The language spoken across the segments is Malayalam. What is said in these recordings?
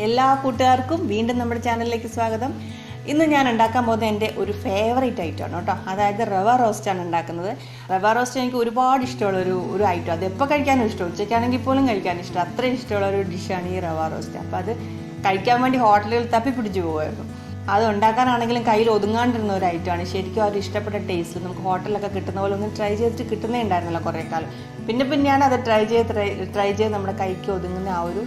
എല്ലാ കൂട്ടുകാർക്കും വീണ്ടും നമ്മുടെ ചാനലിലേക്ക് സ്വാഗതം. ഇന്ന് ഞാൻ ഉണ്ടാക്കാൻ പോകുന്നത് എൻ്റെ ഒരു ഫേവറേറ്റ് ഐറ്റമാണ് കേട്ടോ. അതായത് റവ റോസ്റ്റാണ് ഉണ്ടാക്കുന്നത്. റവ റോസ്റ്റ് എനിക്ക് ഒരുപാട് ഇഷ്ടമുള്ള ഒരു ഐറ്റം. അത് എപ്പോൾ കഴിക്കാനും ഇഷ്ടം, ഉച്ചയ്ക്കാണെങ്കിൽ പോലും കഴിക്കാനും ഇഷ്ടം. അത്രയും ഇഷ്ടമുള്ള ഒരു ഡിഷാണ് ഈ റവ റോസ്റ്റ്. അപ്പോൾ അത് കഴിക്കാൻ വേണ്ടി ഹോട്ടലുകളിൽ തപ്പിപ്പിടിച്ച് പോകുമായിരുന്നു. അത് ഉണ്ടാക്കാനാണെങ്കിലും കയ്യിൽ ഒതുങ്ങാണ്ടിരുന്ന ഒരു ഐറ്റമാണ്. ശരിക്കും അവർ ഇഷ്ടപ്പെട്ട ടേസ്റ്റ് നമുക്ക് ഹോട്ടലിലൊക്കെ കിട്ടുന്ന പോലെ ഒന്നും ട്രൈ ചെയ്തിട്ട് കിട്ടുന്നേ ഉണ്ടായിരുന്നില്ല കുറേ കാലം. പിന്നെയാണ് അത് ട്രൈ ചെയ്ത് നമ്മുടെ കൈക്ക് ഒതുങ്ങുന്ന ആ ഒരു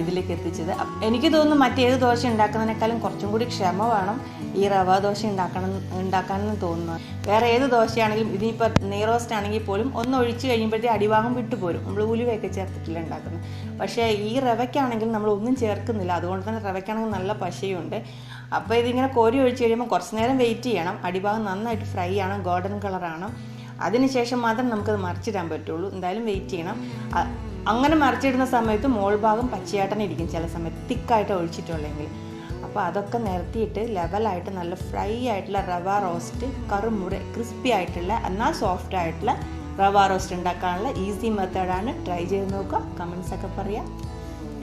ഇതിലേക്ക് എത്തിച്ചത്. എനിക്ക് തോന്നുന്നു മറ്റേത് ദോശ ഉണ്ടാക്കുന്നതിനേക്കാളും കുറച്ചും കൂടി ക്ഷമ വേണം ഈ റവ ദോശ ഉണ്ടാക്കാനെന്ന് തോന്നുന്നു. വേറെ ഏത് ദോശയാണെങ്കിലും ഇതിപ്പോൾ നെയ് റോസ്റ്റ് ആണെങ്കിൽ പോലും ഒന്ന് ഒഴിച്ച് കഴിയുമ്പോഴത്തേക്ക് അടിഭാഗം വിട്ടുപോരും. നമ്മൾ ഉലുവയൊക്കെ ചേർത്തിട്ടില്ല ഉണ്ടാക്കുന്നത്. പക്ഷേ ഈ റവയ്ക്കാണെങ്കിൽ നമ്മൾ ഒന്നും ചേർക്കുന്നില്ല. അതുകൊണ്ട് തന്നെ റവയ്ക്കാണെങ്കിൽ നല്ല പശയുണ്ട്. അപ്പോൾ ഇതിങ്ങനെ കോരി ഒഴിച്ച് കഴിയുമ്പോൾ കുറച്ച് നേരം വെയിറ്റ് ചെയ്യണം. അടിഭാഗം നന്നായിട്ട് ഫ്രൈ ആണ്, ഗോൾഡൻ കളറാണ്. അതിനുശേഷം മാത്രം നമുക്കത് മറിച്ചിടാൻ പറ്റുള്ളൂ. എന്തായാലും വെയിറ്റ് ചെയ്യണം. അങ്ങനെ മറിച്ചിടുന്ന സമയത്ത് മോൾ ഭാഗം പച്ചയാട്ടനെ ഇരിക്കും ചില സമയത്ത്, തിക്കായിട്ട് ഒഴിച്ചിട്ടുള്ളെങ്കിൽ. അപ്പോൾ അതൊക്കെ നിരത്തിയിട്ട് ലെവലായിട്ട് നല്ല ഫ്രൈ ആയിട്ടുള്ള റവ റോസ്റ്റ്, കറുമുറ ക്രിസ്പി ആയിട്ടുള്ള എന്നാൽ സോഫ്റ്റ് ആയിട്ടുള്ള റവ റോസ്റ്റ് ഉണ്ടാക്കാനുള്ള ഈസി മെത്തേഡാണ്. ട്രൈ ചെയ്ത് നോക്കുക, കമൻസൊക്കെ പറയാം.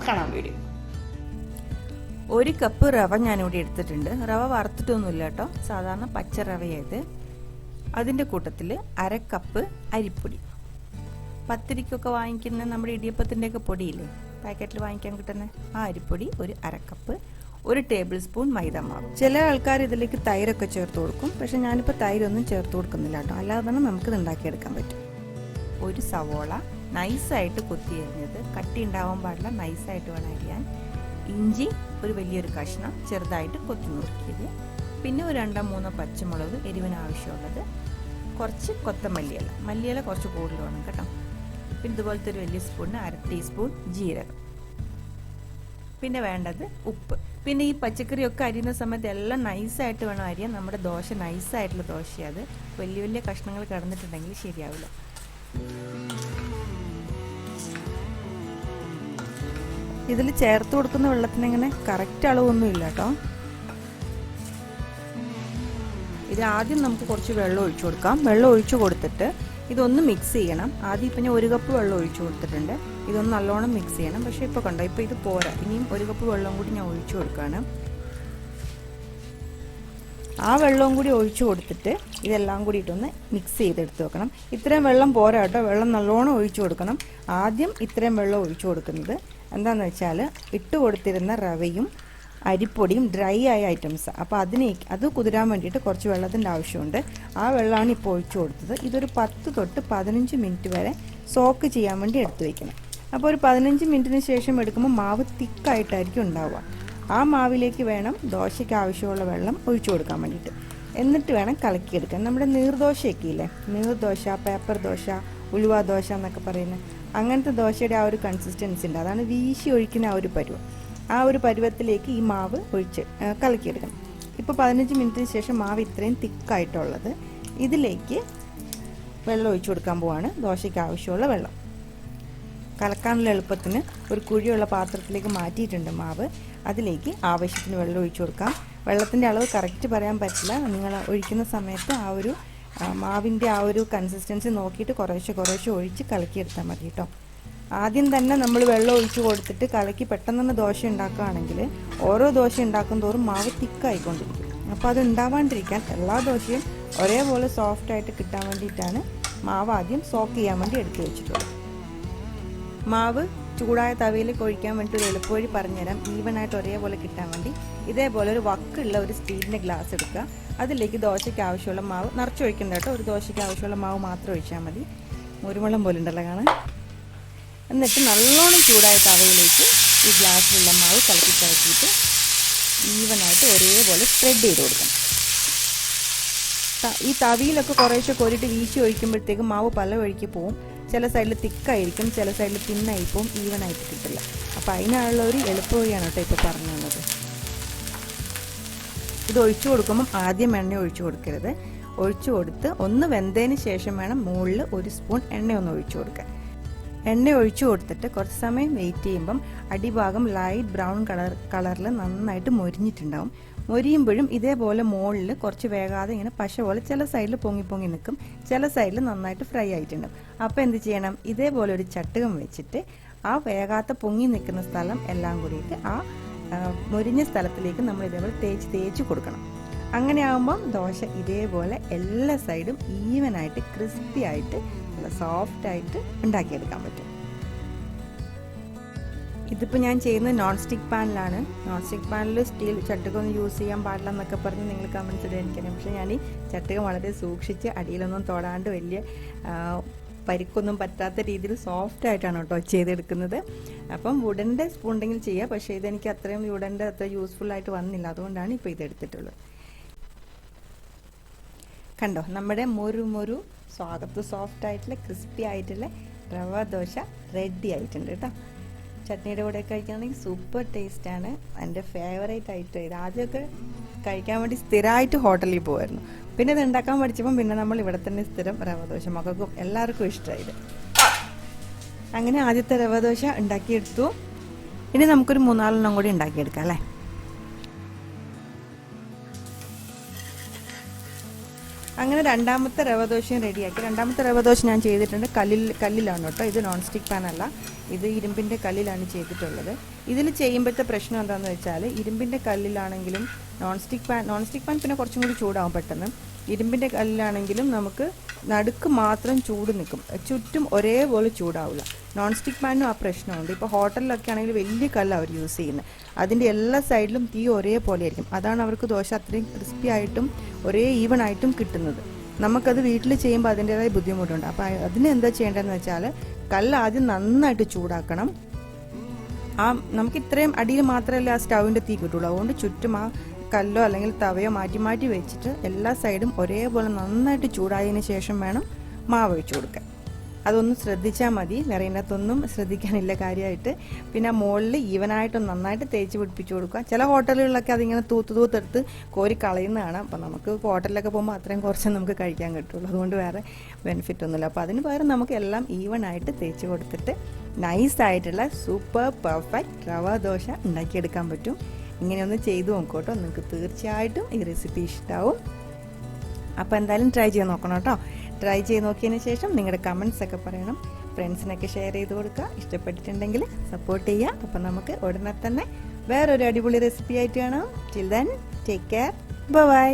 കാണാം വീഡിയോ. 1 കപ്പ് റവ ഞാനിവിടെ എടുത്തിട്ടുണ്ട്. റവ വറുത്തിട്ടൊന്നുമില്ല കേട്ടോ, സാധാരണ പച്ച റവയായത്. അതിൻ്റെ കൂട്ടത്തിൽ 1/2 കപ്പ് അരിപ്പൊടി. പത്തിരിക്കൊക്കെ വാങ്ങിക്കുന്ന നമ്മുടെ ഇടിയപ്പത്തിൻ്റെയൊക്കെ പൊടിയില്ലേ, പാക്കറ്റിൽ വാങ്ങിക്കാൻ കിട്ടുന്ന ആ അരിപ്പൊടി 1/2 കപ്പ്. 1 ടേബിൾ സ്പൂൺ മൈദ മാവ്. ചില ആൾക്കാർ ഇതിലേക്ക് തൈരൊക്കെ ചേർത്ത് കൊടുക്കും. പക്ഷെ ഞാനിപ്പോൾ തൈരൊന്നും ചേർത്ത് കൊടുക്കുന്നില്ല കേട്ടോ, അല്ലാതെ തന്നെ നമുക്കിത് ഉണ്ടാക്കിയെടുക്കാൻ പറ്റും. 1 സവോള നൈസായിട്ട് കൊത്തി അരിഞ്ഞത്, കട്ടി ഉണ്ടാവാൻ പാടില്ല, നൈസായിട്ട് വേണം അരിയാൻ. ഇഞ്ചി ഒരു വലിയൊരു കഷ്ണം ചെറുതായിട്ട് കൊത്തി നുറുക്കിയത്. പിന്നെ ഒരു 2-3 പച്ചമുളക് എരിവിന് ആവശ്യമുള്ളത്. കുറച്ച് കൊത്തമല്ലിയില, മല്ലിയില കുറച്ച് കൂടുതൽ വേണം കേട്ടോ. പിന്നെ ഇതുപോലത്തെ ഒരു വലിയ സ്പൂണിന് 1/2 ടീസ്പൂൺ ജീരകം. പിന്നെ വേണ്ടത് ഉപ്പ്. പിന്നെ ഈ പച്ചക്കറിയൊക്കെ അരിയുന്ന സമയത്ത് എല്ലാം നൈസായിട്ട് വേണം അരിയാൻ. നമ്മുടെ ദോശ നൈസായിട്ടുള്ള ദോശയത്. വലിയ വലിയ കഷ്ണങ്ങൾ കിടന്നിട്ടുണ്ടെങ്കിൽ ശരിയാവില്ല. ഇതിൽ ചേർത്ത് കൊടുക്കുന്ന വെള്ളത്തിന് ഇങ്ങനെ കറക്റ്റ് അളവൊന്നും ഇല്ല കേട്ടോ. ഇത് ആദ്യം നമുക്ക് കുറച്ച് വെള്ളം ഒഴിച്ചു കൊടുക്കാം. വെള്ളം ഒഴിച്ചു കൊടുത്തിട്ട് ഇതൊന്ന് മിക്സ് ചെയ്യണം. ആദ്യം ഇപ്പം ഞാൻ 1 കപ്പ് വെള്ളം ഒഴിച്ചു കൊടുത്തിട്ടുണ്ട്. ഇതൊന്ന് നല്ലോണം മിക്സ് ചെയ്യണം. പക്ഷേ ഇപ്പോൾ കണ്ടോ, ഇപ്പോൾ ഇത് പോരാ. ഇനിയും 1 കപ്പ് വെള്ളം കൂടി ഞാൻ ഒഴിച്ചു കൊടുക്കുകയാണ്. ആ വെള്ളവും കൂടി ഒഴിച്ചു കൊടുത്തിട്ട് ഇതെല്ലാം കൂടിയിട്ടൊന്ന് മിക്സ് ചെയ്തെടുത്ത് വെക്കണം. ഇത്രയും വെള്ളം പോരാ കേട്ടോ, വെള്ളം നല്ലോണം ഒഴിച്ചു കൊടുക്കണം. ആദ്യം ഇത്രയും വെള്ളം ഒഴിച്ചു കൊടുക്കുന്നത് എന്താണെന്ന് വെച്ചാൽ ഇട്ട് കൊടുത്തിരുന്ന റവയും അരിപ്പൊടിയും ഡ്രൈ ആയ ഐറ്റംസ്. അപ്പോൾ അത് കുതിരാൻ വേണ്ടിയിട്ട് കുറച്ച് വെള്ളത്തിൻ്റെ ആവശ്യമുണ്ട്. ആ വെള്ളമാണ് ഇപ്പോൾ ഒഴിച്ചു കൊടുത്തത്. ഇതൊരു 10 തൊട്ട് 15 മിനിറ്റ് വരെ സോക്ക് ചെയ്യാൻ വേണ്ടി എടുത്തു വയ്ക്കണം. അപ്പോൾ ഒരു 15 മിനിറ്റിന് ശേഷം എടുക്കുമ്പോൾ മാവ് തിക്കായിട്ടായിരിക്കും ഉണ്ടാവുക. ആ മാവിലേക്ക് വേണം ദോശയ്ക്ക് ആവശ്യമുള്ള വെള്ളം ഒഴിച്ചു കൊടുക്കാൻ വേണ്ടിയിട്ട്. എന്നിട്ട് വേണം കലക്കിയെടുക്കാൻ. നമ്മുടെ നീർദോശയൊക്കെ ഇല്ലേ, നീർദോശ, പേപ്പർ ദോശ, ഉലുവ ദോശ എന്നൊക്കെ പറയുന്നത്, അങ്ങനത്തെ ദോശയുടെ ആ ഒരു കൺസിസ്റ്റൻസി ഉണ്ട്. അതാണ് വീശി ഒഴിക്കുന്ന ആ ഒരു പരുവം. ആ ഒരു പരുവത്തിലേക്ക് ഈ മാവ് ഒഴിച്ച് കലക്കിയെടുക്കണം. ഇപ്പോൾ 15 മിനിറ്റിന് ശേഷം മാവ് ഇത്രയും തിക്കായിട്ടുള്ളത്. ഇതിലേക്ക് വെള്ളം ഒഴിച്ചു കൊടുക്കാൻ പോവാണ്, ദോശയ്ക്ക് ആവശ്യമുള്ള വെള്ളം. കലക്കാനുള്ള എളുപ്പത്തിന് ഒരു കുഴിയുള്ള പാത്രത്തിലേക്ക് മാറ്റിയിട്ടുണ്ട് മാവ്. അതിലേക്ക് ആവശ്യത്തിന് വെള്ളം ഒഴിച്ചു കൊടുക്കാം. വെള്ളത്തിൻ്റെ അളവ് കറക്റ്റ് പറയാൻ പറ്റില്ല. നിങ്ങൾ ഒഴിക്കുന്ന സമയത്ത് ആ ഒരു മാവിൻ്റെ ആ ഒരു കൺസിസ്റ്റൻസി നോക്കിയിട്ട് കുറേശ്ശെ ഒഴിച്ച് കലക്കിയെടുത്താൽ മതി കേട്ടോ. ആദ്യം തന്നെ നമ്മൾ വെള്ളം ഒഴിച്ച് കൊടുത്തിട്ട് കലക്കി പെട്ടെന്ന് തന്നെ ദോശ ഉണ്ടാക്കുകയാണെങ്കിൽ ഓരോ ദോശ ഉണ്ടാക്കും തോറും മാവ് തിക്കായിക്കൊണ്ടിരിക്കും. അപ്പോൾ അത് ഉണ്ടാവാണ്ടിരിക്കാൻ എല്ലാ ദോശയും ഒരേപോലെ സോഫ്റ്റായിട്ട് കിട്ടാൻ വേണ്ടിയിട്ടാണ് മാവ് ആദ്യം സോക്ക് ചെയ്യാൻ വേണ്ടി എടുത്ത് വെച്ചിട്ടുള്ളത്. മാവ് ചൂടായ തവയിലേക്ക് ഒഴിക്കാൻ വേണ്ടി ഒരു എളുപ്പവഴി പറഞ്ഞുതരാം. ഈവനായിട്ട് ഒരേപോലെ കിട്ടാൻ വേണ്ടി ഇതേപോലെ ഒരു വക്കുള്ള ഒരു സ്റ്റീലിൻ്റെ ഗ്ലാസ് എടുക്കുക. അതിലേക്ക് ദോശയ്ക്ക് ആവശ്യമുള്ള മാവ് നിറച്ചൊഴിക്കണ്ട കേട്ടോ, ഒരു ദോശയ്ക്ക് ആവശ്യമുള്ള മാവ് മാത്രം ഒഴിച്ചാൽ മതി. മുരുവെള്ളം പോലെ ഉണ്ടല്ലോ കാണാൻ. എന്നിട്ട് നല്ലോണം ചൂടായ തവയിലേക്ക് ഈ ഗ്ലാസ്സിലുള്ള മാവ് കലക്കി കലക്കിയിട്ട് ഈവനായിട്ട് ഒരേപോലെ സ്പ്രെഡ് ചെയ്ത് കൊടുക്കണം. ഈ തവിയിലൊക്കെ കുറേശ്ശെ കോരിയിട്ട് വീശി ഒഴിക്കുമ്പോഴത്തേക്ക് മാവ് പല വഴിക്ക് പോവും. ചില സൈഡിൽ തിക്കായിരിക്കും, ചില സൈഡിൽ തിന്നായിപ്പോവും, ഈവനായിട്ട് കിട്ടില്ല. അപ്പോൾ അതിനുള്ള ഒരു എളുപ്പ വഴിയാണ് കേട്ടോ ഇപ്പോൾ പറഞ്ഞു തന്നത്. ഇത് ഒഴിച്ചു കൊടുക്കുമ്പം ആദ്യം എണ്ണ ഒഴിച്ചു കൊടുക്കരുത്. ഒഴിച്ചു കൊടുത്ത് ഒന്ന് വെന്തതിന് ശേഷം വേണം മുകളിൽ 1 സ്പൂൺ എണ്ണ ഒന്ന് ഒഴിച്ചു കൊടുക്കാൻ. എണ്ണ ഒഴിച്ചു കൊടുത്തിട്ട് കുറച്ച് സമയം വെയിറ്റ് ചെയ്യുമ്പം അടിഭാഗം ലൈറ്റ് ബ്രൗൺ കളറിൽ നന്നായിട്ട് മൊരിഞ്ഞിട്ടുണ്ടാവും. മൊരിയുമ്പോഴും ഇതേപോലെ മുകളിൽ കുറച്ച് വേകാതെ ഇങ്ങനെ പശ പോലെ ചില സൈഡിൽ പൊങ്ങി നിൽക്കും, ചില സൈഡിൽ നന്നായിട്ട് ഫ്രൈ ആയിട്ടുണ്ടാവും. അപ്പോൾ എന്ത് ചെയ്യണം, ഇതേപോലെ ഒരു ചട്ടുകം വെച്ചിട്ട് ആ വേകാത്ത പൊങ്ങി നിൽക്കുന്ന സ്ഥലം എല്ലാം കൂടിയിട്ട് ആ മുരിഞ്ഞ സ്ഥലത്തിലേക്ക് നമ്മൾ ഇതേപോലെ തേച്ച് കൊടുക്കണം. അങ്ങനെ ആകുമ്പം ദോശ ഇതേപോലെ എല്ലാ സൈഡും ഈവനായിട്ട് ക്രിസ്പി ആയിട്ട് നല്ല സോഫ്റ്റായിട്ട് ഉണ്ടാക്കിയെടുക്കാൻ പറ്റും. ഇതിപ്പോൾ ഞാൻ ചെയ്യുന്നത് നോൺ സ്റ്റിക്ക് പാനിലാണ്. നോൺ സ്റ്റിക്ക് പാനിൽ സ്റ്റീൽ ചട്ടുകൊന്നും യൂസ് ചെയ്യാൻ പാടില്ല എന്നൊക്കെ പറഞ്ഞ് നിങ്ങൾ കമൻസ് ഇടാൻ എനിക്കറിയാം. പക്ഷേ ഞാൻ ഈ ചട്ടുക വളരെ സൂക്ഷിച്ച് അടിയിലൊന്നും തൊടാണ്ട് വലിയ പരിക്കൊന്നും പറ്റാത്ത രീതിയിൽ സോഫ്റ്റായിട്ടാണ് കേട്ടോ ചെയ്തെടുക്കുന്നത്. അപ്പം വുഡൻ്റെ സ്പൂൺ ഉണ്ടെങ്കിൽ ചെയ്യാം, പക്ഷേ ഇതെനിക്ക് അത്രയും വുഡൻ്റെ അത്ര യൂസ്ഫുള്ളായിട്ട് വന്നില്ല, അതുകൊണ്ടാണ് ഇപ്പോൾ ഇതെടുത്തിട്ടുള്ളത്. കണ്ടോ, നമ്മുടെ മൊരു സ്വാഗത്ത് സോഫ്റ്റായിട്ടുള്ള ക്രിസ്പി ആയിട്ടുള്ള റവ ദോശ റെഡി ആയിട്ടുണ്ട് കേട്ടോ. ചട്നിയുടെ കൂടെ കഴിക്കുകയാണെങ്കിൽ സൂപ്പർ ടേസ്റ്റാണ്. എൻ്റെ ഫേവറേറ്റ് ആയിട്ട് ഇത് ആദ്യമൊക്കെ കഴിക്കാൻ വേണ്ടി സ്ഥിരമായിട്ട് ഹോട്ടലിൽ പോകുമായിരുന്നു. പിന്നെ ഇത് ഉണ്ടാക്കാൻ പഠിച്ചപ്പം പിന്നെ നമ്മൾ ഇവിടെ തന്നെ സ്ഥിരം റവ ദോശ, മക്കൾക്കും എല്ലാവർക്കും ഇഷ്ടമായത്. അങ്ങനെ ആദ്യത്തെ റവ ദോശ ഉണ്ടാക്കിയെടുത്തു. ഇനി നമുക്കൊരു 3-4 കൂടി ഉണ്ടാക്കിയെടുക്കാം അല്ലേ. അങ്ങനെ രണ്ടാമത്തെ റവ ദോശയും റെഡിയാക്കി. രണ്ടാമത്തെ റവ ദോശ ഞാൻ ചെയ്തിട്ടുണ്ട് കല്ലിലാണ് കേട്ടോ. ഇത് നോൺ സ്റ്റിക്ക് പാനല്ല, ഇത് ഇരുമ്പിൻ്റെ കല്ലിലാണ് ചെയ്തിട്ടുള്ളത്. ഇതിൽ ചെയ്യുമ്പോഴത്തെ പ്രശ്നം എന്താണെന്ന് വെച്ചാൽ, ഇരുമ്പിൻ്റെ കല്ലിലാണെങ്കിലും നോൺ സ്റ്റിക്ക് പാൻ പിന്നെ കുറച്ചും കൂടി ചൂടാവും പെട്ടെന്ന്. ഇരുമ്പിൻ്റെ കല്ലിലാണെങ്കിലും നമുക്ക് നടുക്ക് മാത്രം ചൂട് നിൽക്കും, ചുറ്റും ഒരേപോലെ ചൂടാവില്ല. നോൺ സ്റ്റിക്ക് പാനിനും ആ പ്രശ്നമുണ്ട്. ഇപ്പോൾ ഹോട്ടലിലൊക്കെ ആണെങ്കിൽ വലിയ കല്ല് അവർ യൂസ് ചെയ്യുന്നത്, അതിൻ്റെ എല്ലാ സൈഡിലും തീ ഒരേപോലെ ആയിരിക്കും. അതാണ് അവർക്ക് ദോശ അത്രയും ക്രിസ്പി ആയിട്ടും ഒരേ ഈവൺ ആയിട്ടും കിട്ടുന്നത്. നമുക്കത് വീട്ടിൽ ചെയ്യുമ്പോൾ അതിൻ്റേതായ ബുദ്ധിമുട്ടുണ്ട്. അപ്പോൾ അതിന് എന്താ ചെയ്യേണ്ടതെന്ന് വെച്ചാൽ, കല്ല് ആദ്യം നന്നായിട്ട് ചൂടാക്കണം. നമുക്ക് ഇത്രയും അടിയിൽ മാത്രമല്ല ആ സ്റ്റൗവിൻ്റെ തീ കിട്ടുള്ളൂ. അതുകൊണ്ട് ചുറ്റും ആ കല്ലോ അല്ലെങ്കിൽ തവയോ മാറ്റി വെച്ചിട്ട് എല്ലാ സൈഡും ഒരേപോലെ നന്നായിട്ട് ചൂടായതിന് ശേഷം വേണം മാവ് ഒഴിച്ചു കൊടുക്കാൻ. അതൊന്ന് ശ്രദ്ധിച്ചാൽ മതി, വേറെ ഇതിനകത്തൊന്നും ശ്രദ്ധിക്കാനില്ല കാര്യമായിട്ട്. പിന്നെ മുകളിൽ ഈവനായിട്ടൊന്ന് നന്നായിട്ട് തേച്ച് പിടിപ്പിച്ച് കൊടുക്കുക. ചില ഹോട്ടലുകളിലൊക്കെ അതിങ്ങനെ തൂത്തെടുത്ത് കോരി കളയുന്നതാണ്. അപ്പോൾ നമുക്ക് ഹോട്ടലിലൊക്കെ പോകുമ്പോൾ അത്രയും കുറച്ച് നമുക്ക് കഴിക്കാൻ കിട്ടുള്ളൂ, അതുകൊണ്ട് വേറെ ബെനിഫിറ്റ് ഒന്നുമില്ല. അപ്പോൾ അതിന് പകരം നമുക്ക് എല്ലാം ഈവനായിട്ട് തേച്ച് കൊടുത്തിട്ട് നൈസായിട്ടുള്ള സൂപ്പർ പെർഫെക്റ്റ് റവ ദോശ ഉണ്ടാക്കിയെടുക്കാൻ പറ്റും. ഇങ്ങനെയൊന്ന് ചെയ്തു നോക്കോട്ടോ, നിങ്ങൾക്ക് തീർച്ചയായിട്ടും ഈ റെസിപ്പി ഇഷ്ടമാവും. അപ്പോൾ എന്തായാലും ട്രൈ ചെയ്ത് നോക്കണം കേട്ടോ. ട്രൈ ചെയ്ത് നോക്കിയതിന് ശേഷം നിങ്ങളുടെ കമൻസ് ഒക്കെ പറയണം. ഫ്രണ്ട്സിനൊക്കെ ഷെയർ ചെയ്ത് കൊടുക്കുക. ഇഷ്ടപ്പെട്ടിട്ടുണ്ടെങ്കിൽ സപ്പോർട്ട് ചെയ്യുക. അപ്പം നമുക്ക് ഉടനെ തന്നെ വേറൊരു അടിപൊളി റെസിപ്പി ആയിട്ട് കാണാം. Till then take care, by.